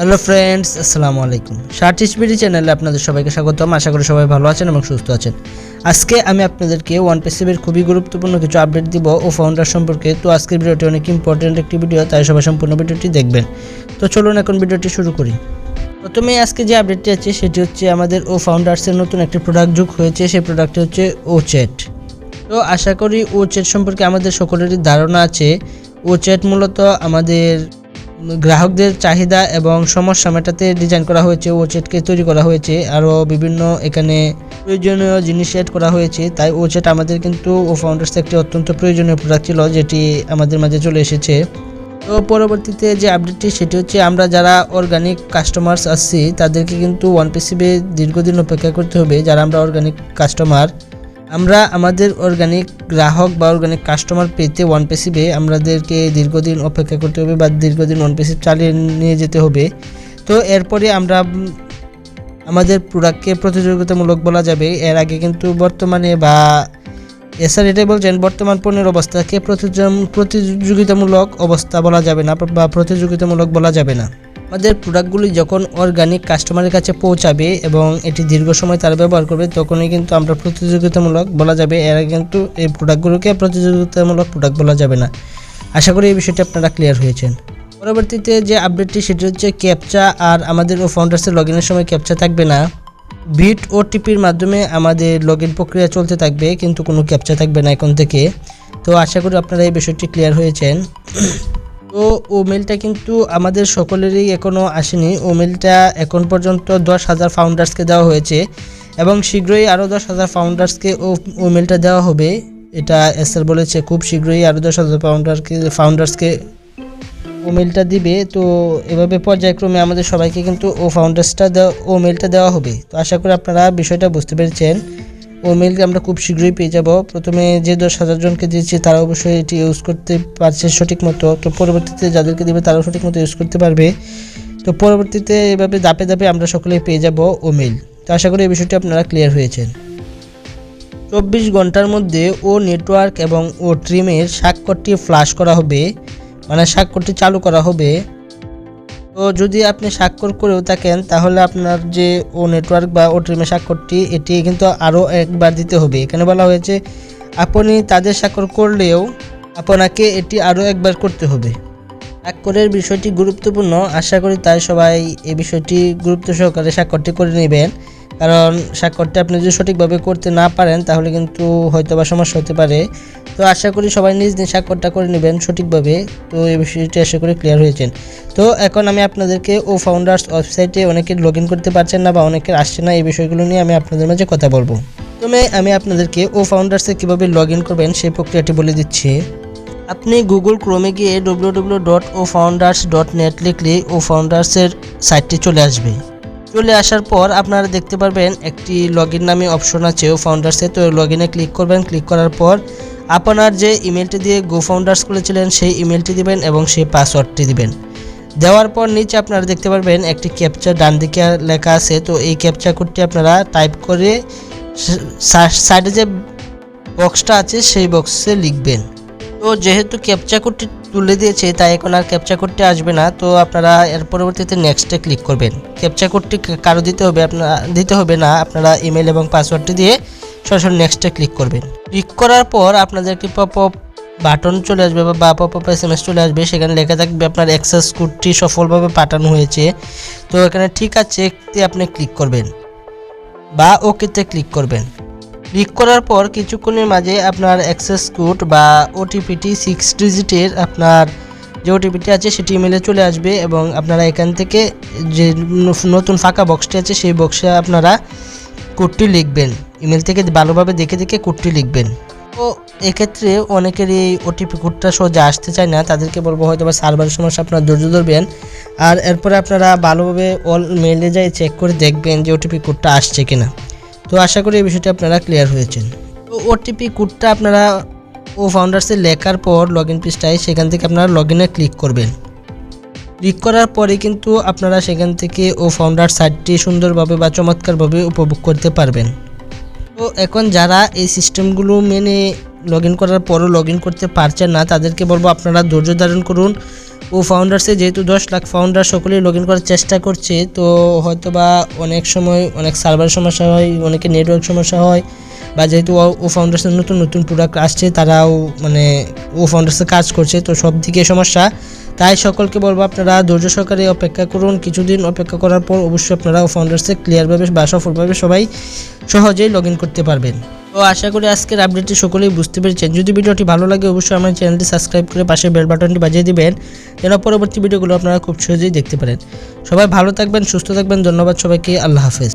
Hello friends, আসসালামু আলাইকুম। শার্টিসবিডি চ্যানেলে আপনাদের সবাইকে স্বাগতম। আশা করি সবাই ভালো আছেন এবং সুস্থ আছেন। আজকে আমি আপনাদেরকে ওয়ানপাসিভের খুবই গুরুত্বপূর্ণ কিছু আপডেট দিব ও ফাউন্ডার সম্পর্কে। তো আজকের ভিডিওটি অনেক ইম্পর্টেন্ট একটি ভিডিও, তাই সবাই সম্পূর্ণ ভিডিওটি দেখবেন। তো চলুন এখন ভিডিওটি শুরু করি। প্রথমে আজকে যে আপডেটটি আছে সেটি হচ্ছে আমাদের ও ফাউন্ডার্সের নতুন একটি প্রোডাক্ট যোগ হয়েছে। সেই প্রোডাক্টটি হচ্ছে ও চ্যাট। তো আশা করি ও চ্যাট সম্পর্কে আমাদের সকলেরই ধারণা আছে। ও চ্যাট মূলত আমাদের গ্রাহকদের চাহিদা এবং সমস্যা মেটাতে ডিজাইন করা হয়েছে। ও চ্যাটকে তৈরি করা হয়েছে, আরও বিভিন্ন এখানে প্রয়োজনীয় জিনিস অ্যাড করা হয়েছে। তাই ও চ্যাট আমাদের কিন্তু ও ফাউন্ডার্স একটি অত্যন্ত প্রয়োজনীয় প্রোডাক্ট ছিল, যেটি আমাদের মাঝে চলে এসেছে। তো পরবর্তীতে যে আপডেটটি সেটি হচ্ছে আমরা যারা অর্গানিক কাস্টমার্স আসছি তাদেরকে কিন্তু ওয়ানপাসিভে দীর্ঘদিন অপেক্ষা করতে হবে। যারা আমরা অর্গানিক কাস্টমার, আমরা আমাদের অর্গানিক গ্রাহক বা অর্গানিক কাস্টমার পেতে ওয়ানপাসিভে আমাদেরকে দীর্ঘদিন অপেক্ষা করতে হবে বা দীর্ঘদিন ওয়ানপাসিভ চালিয়ে নিয়ে যেতে হবে। তো এরপরে আমরা আমাদের প্রোডাক্টকে প্রতিযোগিতামূলক বলা যাবে। এর আগে কিন্তু বর্তমানে বা এসআর এটাই বলছেন, বর্তমান পণ্যের অবস্থাকে প্রতিযোগিতামূলক অবস্থা বলা যাবে না বা প্রতিযোগিতামূলক বলা যাবে না। আমাদের প্রোডাক্টগুলি যখন অর্গানিক কাস্টমারের কাছে পৌঁছাবে এবং এটি দীর্ঘ সময় তারা ব্যবহার করবে, তখনই কিন্তু আমরা প্রতিযোগিতামূলক বলা যাবে। এর আগে কিন্তু এই প্রোডাক্টগুলোকে প্রতিযোগিতামূলক প্রোডাক্ট বলা যাবে না। আশা করি এই বিষয়টি আপনারা ক্লিয়ার হয়েছেন। পরবর্তীতে যে আপডেটটি সেটি হচ্ছে ক্যাপচা। আর আমাদের ও ফাউন্ডার্সের লগ ইনের সময় ক্যাপচা থাকবে না। বিট ওটিপির মাধ্যমে আমাদের লগ ইন প্রক্রিয়া চলতে থাকবে, কিন্তু কোনো ক্যাপচা থাকবে না এখন থেকে। তো আশা করি আপনারা এই বিষয়টি ক্লিয়ার হয়েছেন। তো ও মেলটা কিন্তু আমাদের সকলেরই এখনও আসেনি। ও মেলটা এখন পর্যন্ত 10,000 ফাউন্ডার্সকে দেওয়া হয়েছে এবং শীঘ্রই আরও 10,000 ফাউন্ডার্সকে ও মেলটা দেওয়া হবে। এটা এসআর বলেছে খুব শীঘ্রই আরও 10,000 ফাউন্ডার্সকে ও মেলটা দিবে। তো এভাবে পর্যায়ক্রমে আমাদের সবাইকে কিন্তু ও মেলটা দেওয়া হবে। তো আশা করি আপনারা বিষয়টা বুঝতে পেরেছেন। ও মেলকে আমরা খুব শীঘ্রই পেয়ে যাব। প্রথমে যে 10,000 জনকে দিয়েছি তারা অবশ্যই এটি ইউজ করতে পারছে সঠিক মতো। তো পরবর্তীতে যাদেরকে দেবে তারাও সঠিক মতো ইউজ করতে পারবে। তো পরবর্তীতে এভাবে ধাপে ধাপে আমরা সকলেই পেয়ে যাব ও মেল। তো আশা করি এই বিষয়টি আপনারা ক্লিয়ার হয়েছেন। 24 ঘন্টার মধ্যে ও নেটওয়ার্ক এবং ও ট্রিমের স্বাক্ষরটি ফ্ল্যাশ করা হবে, মানে স্বাক্ষরটি চালু করা হবে। তো যদি আপনি স্বাক্ষর করেও থাকেন তাহলে আপনার যে ও নেটওয়ার্ক বা ও ট্রিমের স্বাক্ষরটি এটি কিন্তু আরও একবার দিতে হবে। এখানে বলা হয়েছে আপনি তাদের স্বাক্ষর করলেও আপনাকে এটি আরও একবার করতে হবে। স্বাক্ষরের বিষয়টি গুরুত্বপূর্ণ, আশা করি তাই সবাই এই বিষয়টি গুরুত্ব সহকারে স্বাক্ষরটি করে নেবেন। কারণ স্বাক্ষরটি আপনি যদি সঠিকভাবে করতে না পারেন তাহলে কিন্তু হয়তো বা সমস্যা হতে পারে। তো আশা করি সবাই নিজ নিজ স্বাক্ষরটা করে নেবেন সঠিকভাবে। তো এই বিষয়টি আশা করি ক্লিয়ার হয়েছেন। তো এখন আমি আপনাদেরকে ও ফাউন্ডার্স ওয়েবসাইটে অনেকে লগ ইন করতে পারছেন না বা অনেকের আসছে না, এই বিষয়গুলো নিয়ে আমি আপনাদের মাঝে কথা বলবো। প্রথমে আমি আপনাদেরকে ও ফাউন্ডার্সে কীভাবে লগ ইন করবেন সেই প্রক্রিয়াটি বলে দিচ্ছি। আপনি গুগল ক্রোমে গিয়ে www.ofounders.net লিখলে ও ফাউন্ডার্সের সাইটটি চলে আসবে। চলে আসার পর আপনারা দেখতে পারবেন একটি লগ ইন নামে অপশন আছে ও ফাউন্ডার্সে। তো লগ ইনে ক্লিক করবেন। ক্লিক করার পর আপনার যে ইমেলটি দিয়ে গো ফাউন্ডার্স খুলেছিলেন সেই ইমেলটি দিবেন এবং সেই পাসওয়ার্ডটি দিবেন। দেওয়ার পর নিচে আপনারা দেখতে পারবেন একটি ক্যাপচা ডান দিকে লেখা আছে। তো এই ক্যাপচা কোডটি আপনারা টাইপ করে সাইডে যে বক্সটা আছে সেই বক্সে লিখবেন। তো যেহেতু ক্যাপচা কোডটি তুলে দিয়েছে তাই এখন আর ক্যাপচা কোডটি আসবে না। তো আপনারা এর পরবর্তীতে নেক্সটে ক্লিক করবেন। ক্যাপচা কোডটি কারো দিতে হবে না, আপনারা ইমেল এবং পাসওয়ার্ডটি দিয়ে সরাসরি নেক্সটে ক্লিক করবেন। ক্লিক করার পর আপনাদের একটি পপ আপ বাটন চলে আসবে বা পপ আপ SMS চলে আসবে। সেখানে লেখা থাকবে আপনার অ্যাক্সেস কোডটি সফলভাবে পাঠানো হয়েছে। তো এখানে ঠিক আছে আপনি ক্লিক করবেন বা ওকেতে ক্লিক করবেন। ক্লিক করার পর কিছুক্ষণের মাঝে আপনার অ্যাক্সেস কোড বা ওটিপিটি 6 ডিজিটের আপনার যে ওটিপিটি আছে সেটি ইমেলে চলে আসবে এবং আপনারা এখান থেকে যে নতুন ফাঁকা বক্সটি আছে সেই বক্সে আপনারা কোডটি লিখবেন। ইমেল থেকে ভালোভাবে দেখে কোডটি লিখবেন। তো এক্ষেত্রে অনেকের এই ওটিপি কোডটা সোজা আসতে চায় না, তাদেরকে বলবো হয়তো বা সার্ভারের সমস্যা, আপনারা ধৈর্য ধরবেন। আর এরপরে আপনারা ভালোভাবে অল মেলে যাই চেক করে দেখবেন যে ওটিপি কোডটা আসছে কিনা। তো আশা করি এই বিষয়টি আপনারা ক্লিয়ার হয়েছেন। তো ওটিপি কোডটা আপনারা ও ফাউন্ডার্সে লেখার পর লগ ইন পৃষ্ঠায় সেখান থেকে আপনারা লগ ইনে ক্লিক করবেন। ক্লিক করার পরে কিন্তু আপনারা সেখান থেকে ও ফাউন্ডার সাইটটি সুন্দরভাবে বা চমৎকারভাবে উপভোগ করতে পারবেন। তো এখন যারা এই সিস্টেমগুলো মেনে লগ ইন করার পরও লগ ইন করতে পারছেন না তাদেরকে বলবো আপনারা ধৈর্য ধারণ করুন। ও ফাউন্ডার্সে যেহেতু 10 লাখ ফাউন্ডার সকলেই লগ ইন করার চেষ্টা করছে, তো হয়তো বা অনেক সময় অনেক সার্ভার সমস্যা হয়, অনেকে নেটওয়ার্ক সমস্যা হয়, বা যেহেতু ও ফাউন্ডার্সের নতুন নতুন প্রোডাক্ট আসছে, তারাও মানে ও ফাউন্ডার্সে কাজ করছে, তো সব দিকে সমস্যা। তাই সকলকে বলবো আপনারা ধৈর্য সহকারে অপেক্ষা করুন। কিছুদিন অপেক্ষা করার পর অবশ্যই আপনারা ও ফাউন্ডার্সে ক্লিয়ারভাবে বা সফলভাবে সবাই সহজেই লগ ইন করতে পারবেন। তো আশা করি আজকের আপডেটটি সকলেই বুঝতে পেরেছেন। যদি ভিডিওটি ভালো লাগে অবশ্যই আমার চ্যানেলটি সাবস্ক্রাইব করে পাশে বেল বাটনটি বাজিয়ে দিবেন, যেন পরবর্তী ভিডিওগুলো আপনারা খুব সহজেই দেখতে পারেন। সবাই ভালো থাকবেন, সুস্থ থাকবেন। ধন্যবাদ সবাইকে। আল্লাহ হাফেজ।